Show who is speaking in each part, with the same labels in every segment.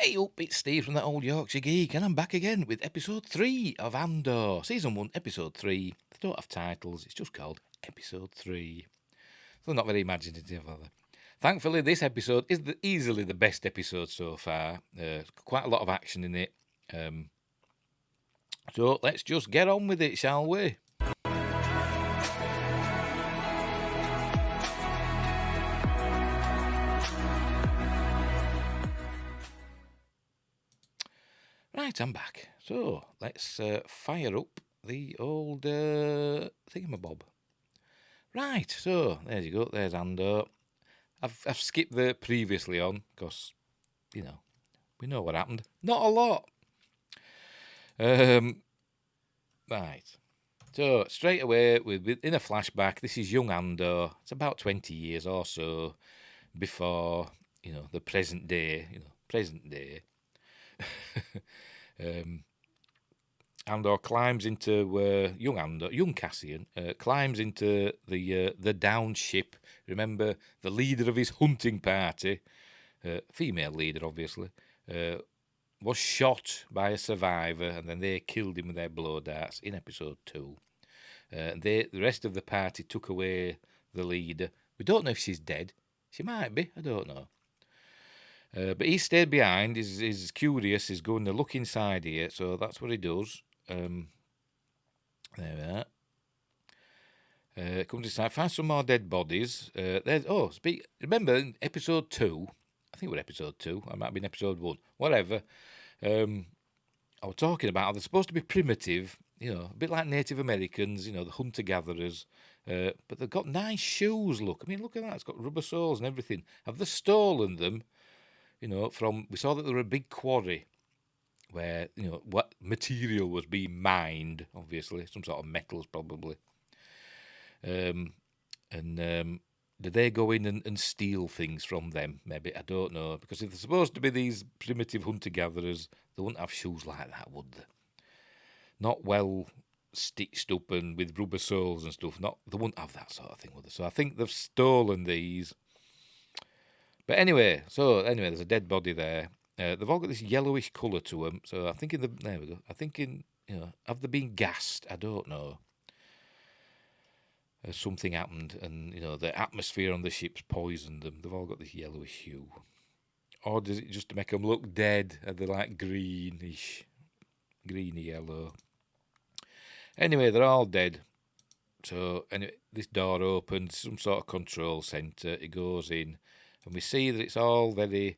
Speaker 1: Hey up, it's Steve from that old Yorkshire Geek, and I'm back again with episode 3 of Andor. Season 1, episode 3. They don't have titles, it's just called episode 3. So not very imaginative, are they? Thankfully, this episode is easily the best episode so far. Quite a lot of action in it. So let's just get on with it, shall we? Right, I'm back. So let's fire up the old thingamabob. Right, so there you go. There's Andor. I've skipped the previously on because we know what happened. Not a lot. Right. So straight away, in a flashback, this is young Andor. It's about 20 years or so before the present day. Present day. Andor climbs into young Cassian climbs into the down ship. Remember, the leader of his hunting party, female leader, obviously, was shot by a survivor, and then they killed him with their blow darts in episode 2. The rest of the party took away the leader. We don't know if she's dead. She might be. I don't know. But he stayed behind. He's curious. He's going to look inside here. So that's what he does. There we are. Comes inside, finds some more dead bodies. Remember in episode 2? I think we're episode 2. I might have been episode 1. Whatever. I was talking about how they're supposed to be primitive, a bit like Native Americans, the hunter-gatherers, but they've got nice shoes, look. I mean, look at that. It's got rubber soles and everything. Have they stolen them, we saw that there were a big quarry where, what material was being mined, obviously, some sort of metals probably. Did they go in and steal things from them? Maybe, I don't know. Because if they're supposed to be these primitive hunter-gatherers, they wouldn't have shoes like that, would they? Not well stitched up and with rubber soles and stuff. They wouldn't have that sort of thing, would they? So I think they've stolen these. But anyway, there's a dead body there. They've all got this yellowish colour to them. So I'm thinking, there we go. I'm thinking, have they been gassed? I don't know. Something happened, and the atmosphere on the ship's poisoned them. They've all got this yellowish hue. Or does it just to make them look dead? Are they like greenish, greeny yellow? Anyway, they're all dead. So anyway, this door opens, some sort of control centre. It goes in, and we see that it's all very,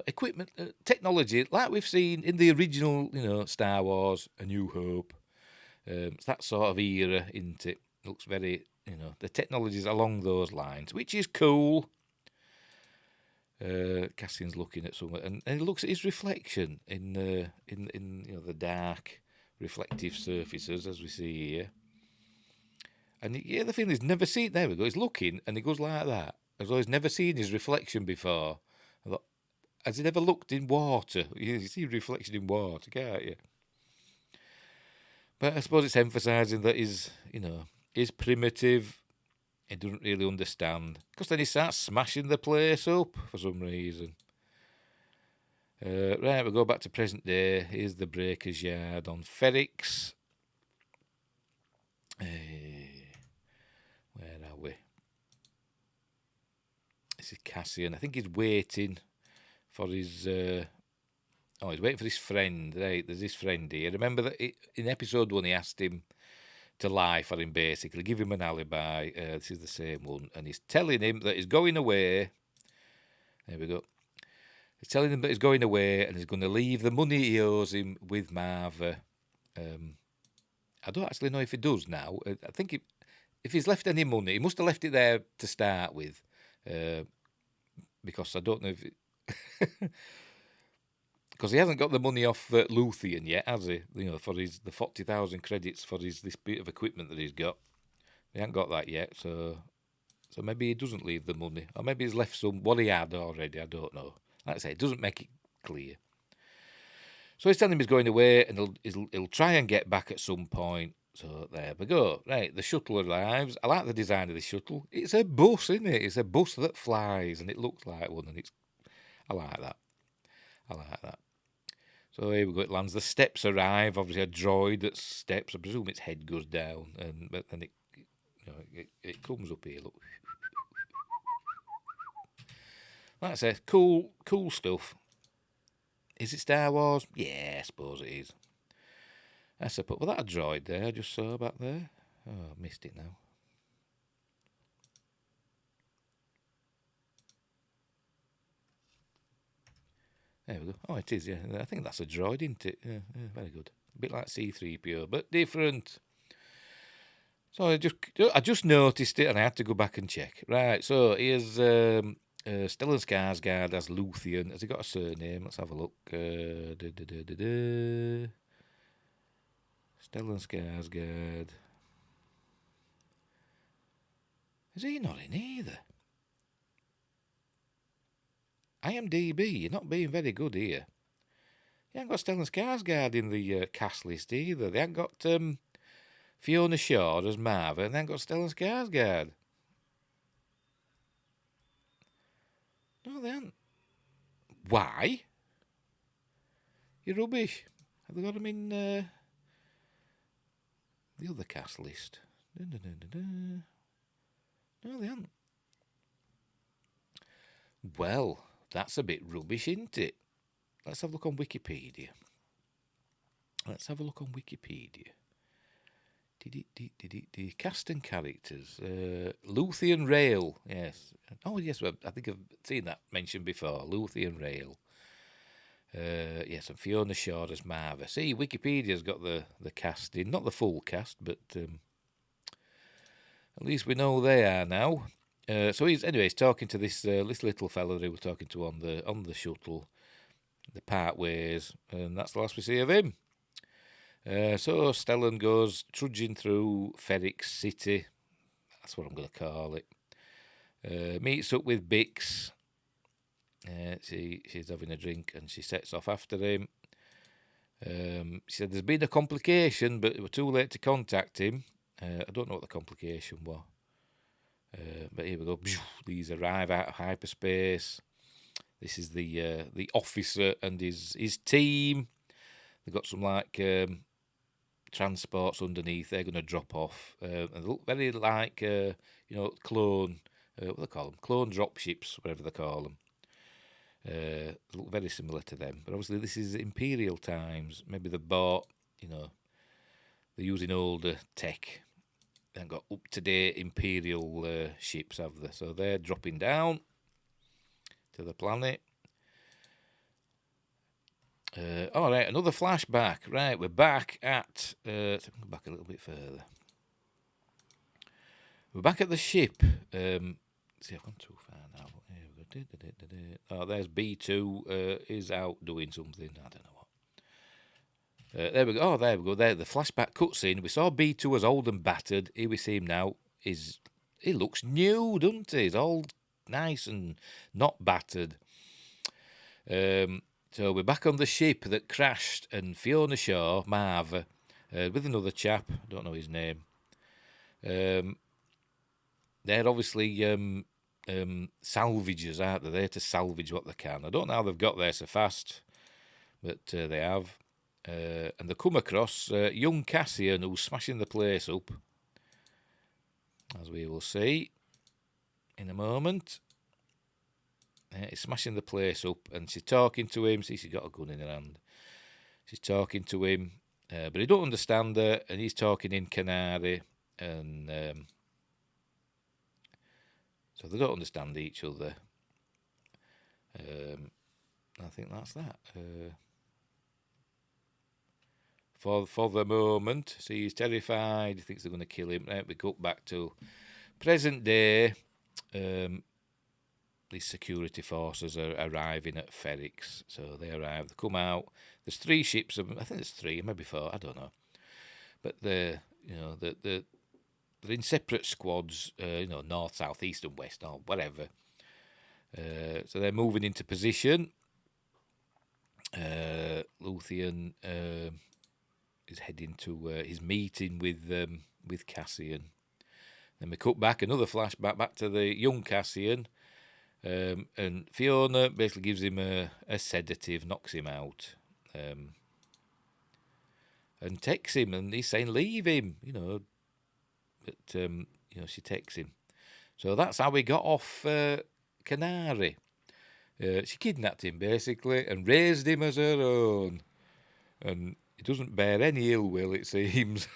Speaker 1: equipment, technology, like we've seen in the original, Star Wars, A New Hope. It's that sort of era, isn't it? Looks very, the technology's along those lines, which is cool. Cassian's looking at somewhere, and he looks at his reflection in the dark, reflective surfaces as we see here. And the feeling he's never seen. There we go. He's looking, and he goes like that, as though he's never seen his reflection before. I thought, has he never looked in water? You see reflection in water, can't you? But I suppose it's emphasising that he's primitive. He doesn't really understand. Because then he starts smashing the place up for some reason. Right, we'll go back to present day. Here's the breaker's yard on Ferrix. Where are we? This is Cassian. I think he's waiting for his... he's waiting for his friend. Right, there's his friend here. Remember that in episode 1 he asked him to lie for him, basically. Give him an alibi. This is the same one. And he's telling him that he's going away. There we go. He's telling him that he's going away and he's going to leave the money he owes him with Marva. I don't actually know if he does now. I think if he's left any money, he must have left it there to start with. Because I don't know if... Because he hasn't got the money off Luthien yet, has he? For the 40,000 credits for this bit of equipment that he's got. He hasn't got that yet, so maybe he doesn't leave the money. Or maybe he's left what he had already, I don't know. Like I say, it doesn't make it clear. So he's telling him he's going away, and he'll try and get back at some point. So there we go. Right, the shuttle arrives. I like the design of the shuttle. It's a bus, isn't it? It's a bus that flies, and it looks like one, and I like that. I like that. So here we go. It lands. The steps arrive. Obviously, a droid that steps. I presume its head goes down, but then it comes up here. Look, like I say, cool stuff. Is it Star Wars? Yeah, I suppose it is. I suppose. Well, that a droid there I just saw back there. Oh, I missed it now. There we go. Oh, it is, yeah. I think that's a droid, isn't it? Yeah, very good. A bit like C-3PO, but different. So I just noticed it and I had to go back and check. Right, so here's Stellan Skarsgård as Luthien. Has he got a surname? Let's have a look. Stellan Skarsgård. Is he not in either? IMDb, you're not being very good here. You haven't got Stellan Skarsgård in the cast list either. They haven't got Fiona Shaw as Marva, and then got Stellan Skarsgård. No, they haven't. Why? You're rubbish. Have they got him in the other cast list? No, they haven't. Well, that's a bit rubbish, isn't it? Let's have a look on Wikipedia. Cast and characters. Luthien Rail, yes. Oh, yes, I think I've seen that mentioned before. Luthien Rail. Yes, and Fiona Shaw as Marva. See, Wikipedia's got the casting, not the full cast, but at least we know they are now. So he's talking to this little fella that he was talking to on the shuttle. The part ways, and that's the last we see of him. So Stellan goes trudging through Ferrix City. That's what I'm going to call it. Meets up with Bix. She's having a drink and she sets off after him. She said there's been a complication, but it was too late to contact him. I don't know what the complication was. But here we go. These arrive out of hyperspace. This is the officer and his team. They've got some transports underneath. They're going to drop off. And they look very like clone. What do they call them? Clone dropships, whatever they call them. They look very similar to them. But obviously, this is Imperial times. Maybe they bought. They're using older tech. They haven't got up to date Imperial ships, have they? So they're dropping down to the planet. All right, another flashback. Right, we're back at. Let's go back a little bit further. We're back at the ship. See, I've gone too far now. Here we go. Oh, there's B2 is out doing something. I don't know what. There we go. Oh, there we go. There, the flashback cutscene. We saw B2 as old and battered. Here we see him now. He looks new, doesn't he? He's all nice and not battered. So we're back on the ship that crashed, and Fiona Shaw, Marv, with another chap, I don't know his name. They're obviously salvagers, aren't they? They're to salvage what they can. I don't know how they've got there so fast, but they have. And they come across young Cassian, who's smashing the place up, as we will see in a moment. He's smashing the place up, and she's talking to him. See, she's got a gun in her hand. She's talking to him, but he don't understand her, and he's talking in Canary, and so they don't understand each other. I think that's that. For the moment, see, he's terrified. He thinks they're going to kill him. Right, we go back to present day. These security forces are arriving at Ferrix. So they arrive, they come out. There's 3 ships. I think there's 3, maybe 4. I don't know. But they're in separate squads. North, south, east, and west, or whatever. So they're moving into position. Luthien is heading to his meeting with Cassian. Then we cut back, another flashback back to the young Cassian. And Fiona basically gives him a sedative, knocks him out, and takes him, and he's saying, leave him, but, she takes him. So that's how we got off Canary. She kidnapped him, basically, and raised him as her own. And he doesn't bear any ill will, it seems.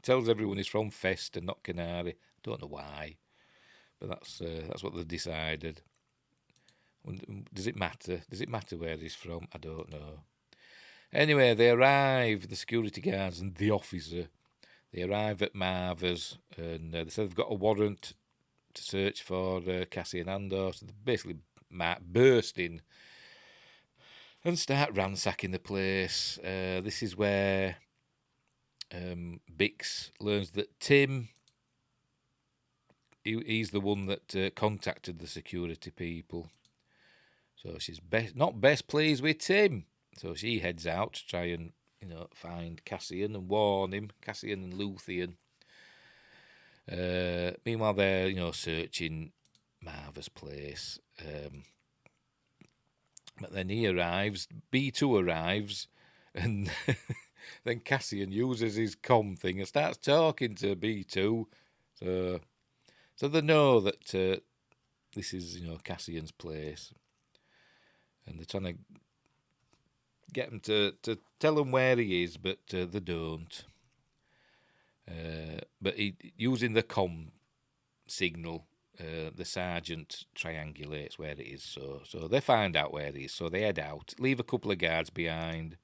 Speaker 1: Tells everyone he's from Fest and not Canary. Don't know why, but that's what they decided. Does it matter? Does it matter where he's from? I don't know. Anyway, they arrive, the security guards and the officer. They arrive at Marver's, and they said they've got a warrant to search for Cassie and Andor. So they basically burst in and start ransacking the place. This is where Bix learns that Tim, he's the one that contacted the security people. So she's not best pleased with Tim. So she heads out to try and find Cassian and warn him, Cassian and Luthien. Meanwhile, they're searching Marver's place. But then he arrives, B2 arrives, and then Cassian uses his comm thing and starts talking to B2. So they know that this is Cassian's place, and they're trying to get him to tell him where he is, but they don't. But using the comm signal, the sergeant triangulates where it is. So they find out where it is. So they head out, leave a couple of guards behind.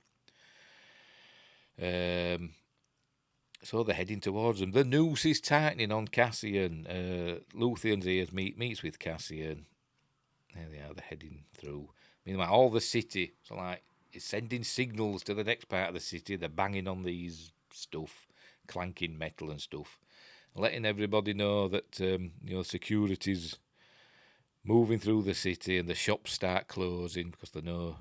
Speaker 1: So they're heading towards them. The noose is tightening on Cassian. Luthien's ears meets with Cassian. There they are, they're heading through. Meanwhile, all the city, it's sending signals to the next part of the city. They're banging on these stuff, clanking metal and stuff, letting everybody know that security's moving through the city and the shops start closing because they know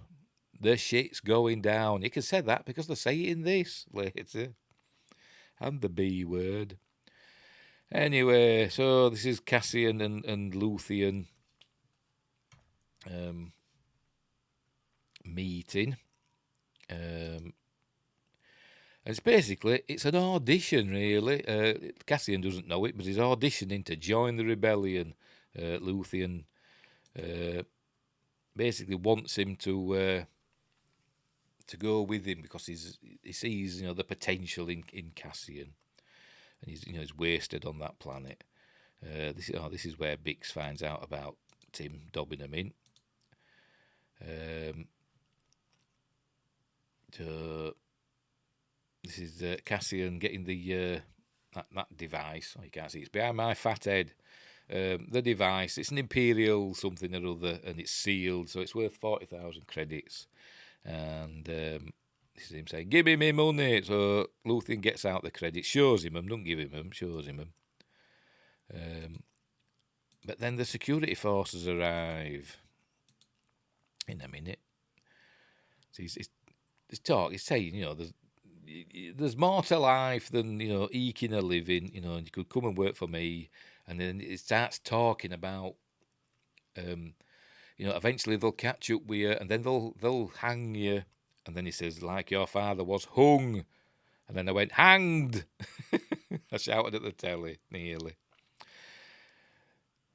Speaker 1: the shit's going down. You can say that because they're saying this later. And the B word. Anyway, so this is Cassian and Luthien meeting. And it's an audition, really. Cassian doesn't know it, but he's auditioning to join the rebellion. Luthien basically wants him to go with him because he sees the potential in Cassian, and he's wasted on that planet. This is where Bix finds out about Tim dobbing him in. This is Cassian getting the that device. Oh, you can't see, it's behind my fat head. The device, it's an Imperial something or other, and it's sealed, so it's worth 40,000 credits. And this is him saying, "Give me my money." So Luthien gets out the credits, shows him them, don't give him them, shows him them. But then the security forces arrive in a minute. So he's saying, there's more to life than eking a living. And you could come and work for me. And then it starts talking about, eventually they'll catch up with you, and then they'll hang you. And then he says, like your father was hung. And then I went, hanged. I shouted at the telly, nearly.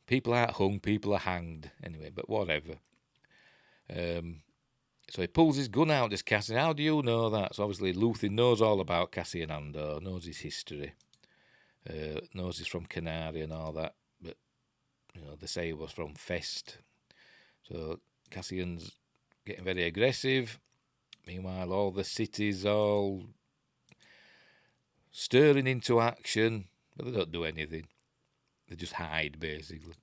Speaker 1: People aren't hung, people are hanged. Anyway, but whatever. So he pulls his gun out, this Cassian. How do you know that? So obviously Luthien knows all about Cassian Andor, knows his history, knows he's from Canary and all that. But, they say he was from Fest. So Cassian's getting very aggressive. Meanwhile, all the city's all stirring into action, but they don't do anything. They just hide, basically.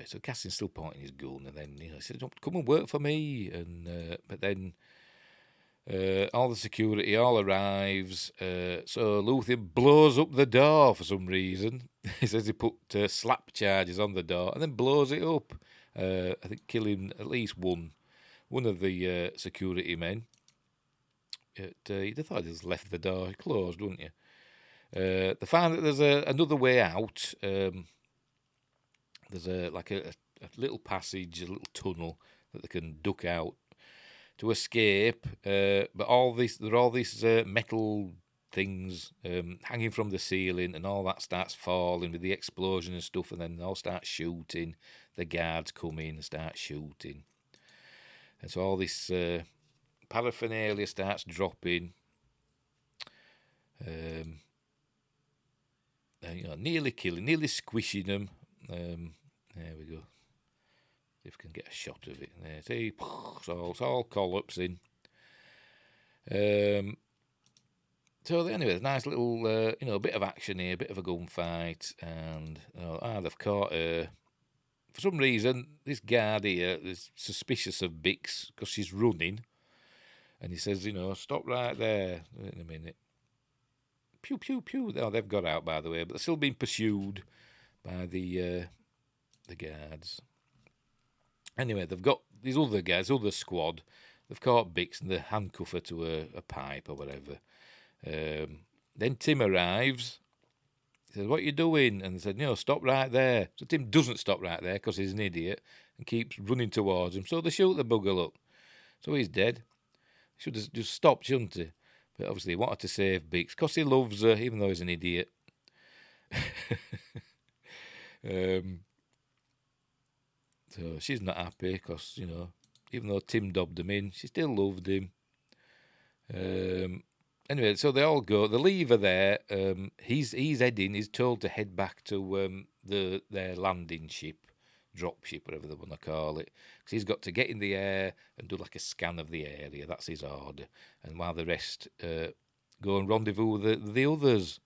Speaker 1: So Cassian's still pointing his gun, and then he said, "Come and work for me." And but then all the security all arrives. So Luthien blows up the door for some reason. He says he put slap charges on the door and then blows it up. I think killing at least one of the security men. You'd have thought he just left the door closed, wouldn't you? They find that there's another way out. There's a little passage, a little tunnel that they can duck out to escape. But there are all these metal things hanging from the ceiling, and all that starts falling with the explosion and stuff, and then they all start shooting. The guards come in and start shooting, and so all this paraphernalia starts dropping. Nearly killing, nearly squishing them. There we go. See if we can get a shot of it. There, see, it's all collapsing. So anyway, there's a nice little, bit of action here, a bit of a gunfight, and they've caught her. For some reason, this guard here is suspicious of Bix because she's running, and he says, stop right there. Wait a minute. Pew, pew, pew. Oh, they've got out, by the way, but they're still being pursued by the guards. Anyway, they've got these other guys, other squad. They've caught Bix and they handcuff her to a pipe or whatever. Then Tim arrives. He says, "What are you doing?" And they said, "No, stop right there." So Tim doesn't stop right there because he's an idiot and keeps running towards him. So they shoot the bugger up. So he's dead. Should have just stopped, shouldn't he? But obviously he wanted to save Bix because he loves her, even though he's an idiot. So she's not happy because, even though Tim dobbed him in, she still loved him. Anyway, so they all go. They leave her there. He's told to head back to their landing ship, drop ship, whatever they want to call it. Because he's got to get in the air and do like a scan of the area. That's his order. And while the rest go and rendezvous with the others,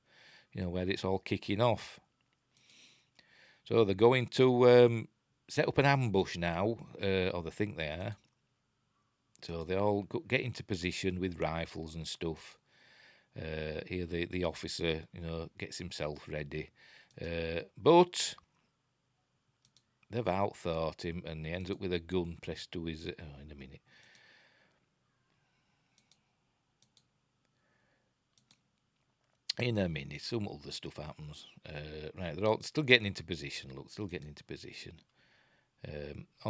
Speaker 1: where it's all kicking off. So they're going to set up an ambush now, or they think they are. So they all get into position with rifles and stuff. Here the officer, gets himself ready. But they've outthought him, and he ends up with a gun pressed to his... in a minute. In a minute, some other stuff happens. Right, they're all still getting into position. Look, still getting into position.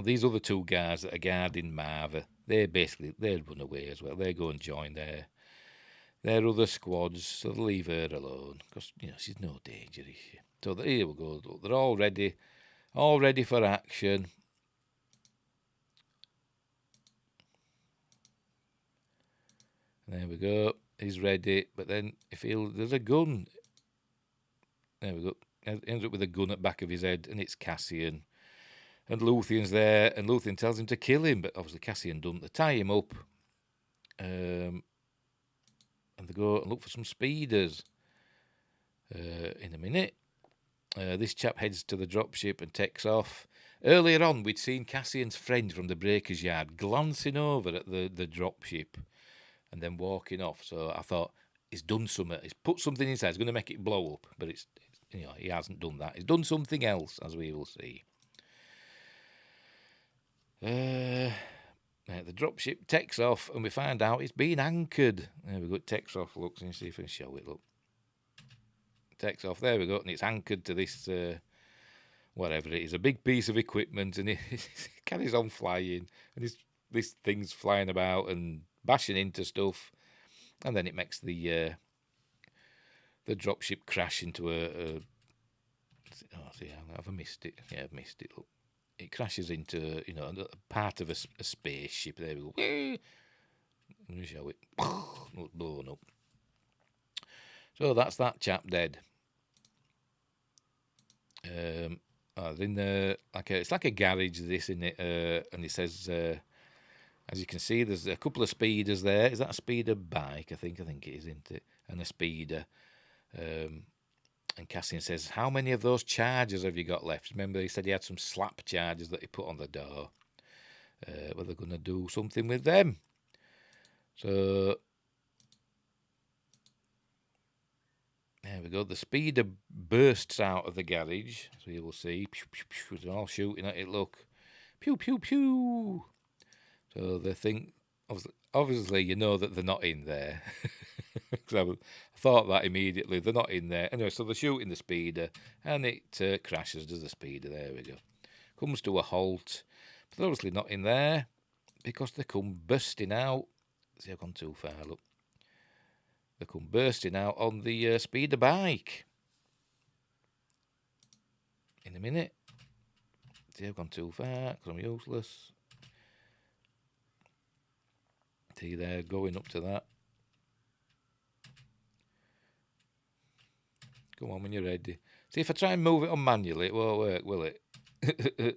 Speaker 1: These other two guys that are guarding Marva, they'd run away as well. They go and join their other squads, so they leave her alone because she's no danger, is she? So here we go. They're all ready for action. There we go. He's ready, but then there's a gun. There we go. Ends up with a gun at the back of his head, and it's Cassian. And Luthien's there, and Luthien tells him to kill him, but obviously Cassian doesn't. They tie him up, and they go and look for some speeders. In a minute, this chap heads to the dropship and takes off. Earlier on, we'd seen Cassian's friend from the breaker's yard glancing over at the dropship and then walking off. So I thought, he's done something. He's put something inside. He's going to make it blow up, but it's he hasn't done that. He's done something else, as we will see. The dropship takes off, and we find out it's been anchored. There we go. It takes off. Look, let me see if I can show it. Look, it takes off. There we go, and it's anchored to this whatever it is, a big piece of equipment, and it carries on flying, and this thing's flying about and bashing into stuff, and then it makes the dropship crash into a. Oh, see, have I missed it? Yeah, I've missed it. Look. It crashes into, a part of a spaceship. There we go. Let me show it. It's blown up. So that's that chap dead. In it's like a garage. This in it, and it says, as you can see, there's a couple of speeders there. Is that a speeder bike? I think it is, isn't it? And a speeder. And Cassian says, "How many of those chargers have you got left?" Remember, he said he had some slap chargers that he put on the door. Well, they're going to do something with them. So, there we go. The speeder bursts out of the garage. So you will see. Pew, pew, pew. They're all shooting at it, look. Pew, pew, pew. So they think, obviously you know that they're not in there. 'Cause I thought that immediately. They're not in there. Anyway, so they're shooting the speeder, and it crashes, does the speeder. There we go. Comes to a halt. But they're obviously not in there because they come bursting out. See, I've gone too far, look. They come bursting out on the speeder bike. In a minute. See, I've gone too far because I'm useless. See, they're going up to that. Come on when you're ready. See, if I try and move it on manually, it won't work, will it? I'll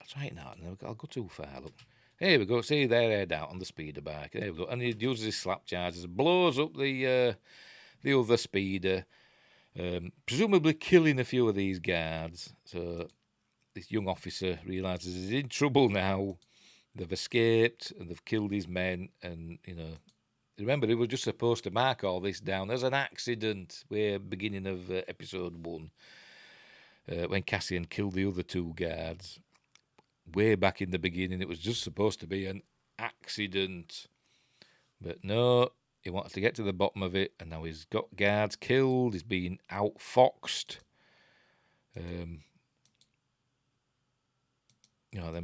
Speaker 1: try it now. I'll go too far, look. Here we go. See, they're head out on the speeder bike. There we go. And he uses his slap charges, blows up the other speeder, presumably killing a few of these guards. So this young officer realises he's in trouble now. They've escaped and they've killed his men. And, you know, remember, he was just supposed to mark all this down as an accident. Way beginning of episode 1, when Cassian killed the other 2 guards. Way back in the beginning, it was just supposed to be an accident. But no, he wanted to get to the bottom of it, and now he's got guards killed. He's been outfoxed. Then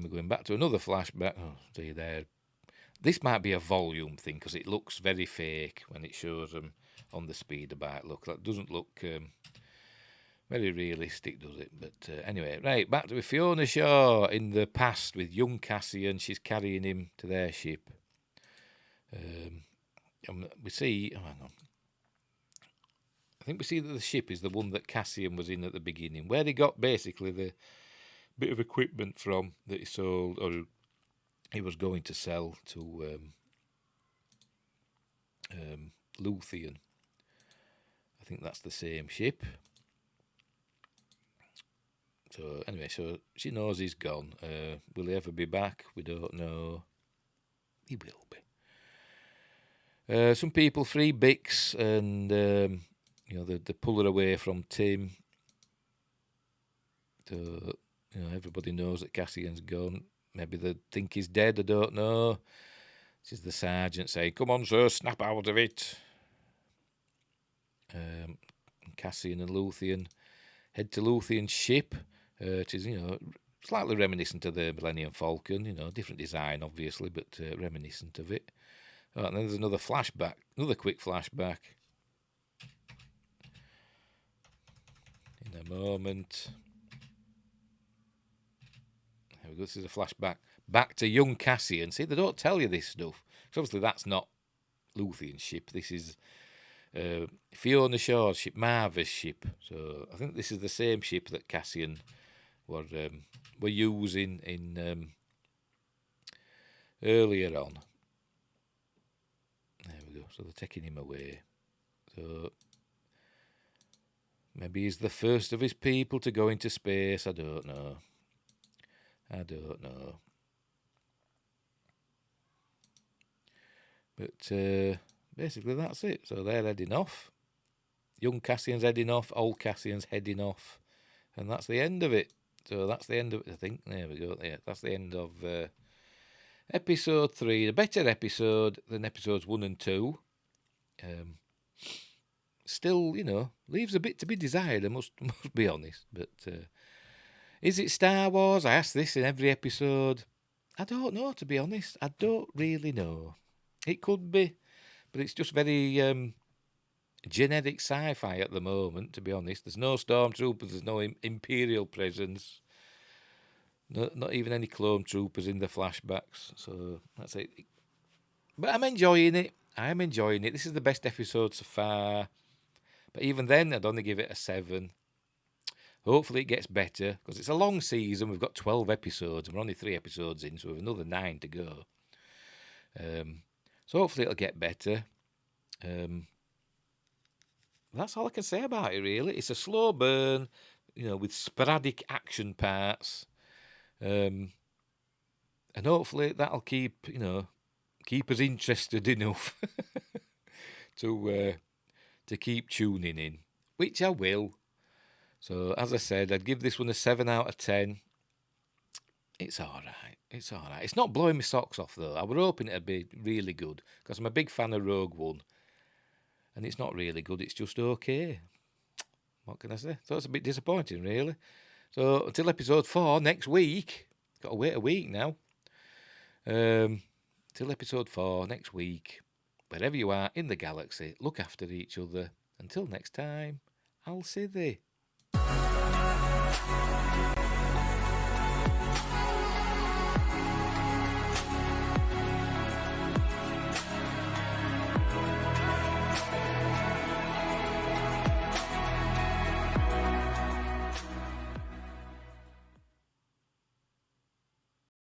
Speaker 1: we're going back to another flashback. Oh, see there. This might be a volume thing because it looks very fake when it shows them on the speeder bike. Look, that doesn't look very realistic, does it? But anyway, right, back to Fiona Shaw in the past with young Cassian. She's carrying him to their ship. And we see, hang on. I think we see that the ship is the one that Cassian was in at the beginning, where he got basically the bit of equipment from that he sold, or he was going to sell to Luthien. I think that's the same ship. So anyway, so she knows he's gone. Will he ever be back? We don't know. He will be. Some people free Bix, and they pull her away from Tim. So everybody knows that Cassian's gone. Maybe they think he's dead. I don't know. This is the sergeant saying, "Come on, sir, snap out of it." Cassian and Luthien head to Luthien's ship. It is, slightly reminiscent of the Millennium Falcon. Different design, obviously, but reminiscent of it. Oh, and then there's another flashback, another quick flashback. In a moment. There we go. This is a flashback back to young Cassian. See, they don't tell you this stuff. Because obviously that's not Luthien's ship. This is Fiona Shaw's ship, Marva's ship. So I think this is the same ship that Cassian were using in earlier on. There we go. So they're taking him away. So maybe he's the first of his people to go into space. I don't know. But basically that's it. So they're heading off. Young Cassian's heading off. Old Cassian's heading off. And that's the end of it. So that's the end of it, I think. There we go. Yeah, that's the end of episode 3. A better episode than episodes 1 and 2. Still, leaves a bit to be desired, I must be honest. But is it Star Wars? I ask this in every episode. I don't know, to be honest. I don't really know. It could be, but it's just very generic sci-fi at the moment, to be honest. There's no stormtroopers, there's no Imperial presence. Not even any clone troopers in the flashbacks. So that's it. But I'm enjoying it. This is the best episode so far. But even then, I'd only give it a 7. Hopefully it gets better, because it's a long season. We've got 12 episodes, and we're only 3 episodes in, so we have another 9 to go. So hopefully it'll get better. That's all I can say about it, really. It's a slow burn, with sporadic action parts. And hopefully that'll keep us interested enough to keep tuning in, which I will. So, as I said, I'd give this one a 7 out of 10. It's all right. It's all right. It's not blowing my socks off though. I were hoping it'd be really good because I'm a big fan of Rogue One, and it's not really good. It's just okay. What can I say? So it's a bit disappointing, really. So until episode 4 next week. Got to wait a week now. Till episode 4 next week. Wherever you are in the galaxy, look after each other. Until next time, I'll see thee.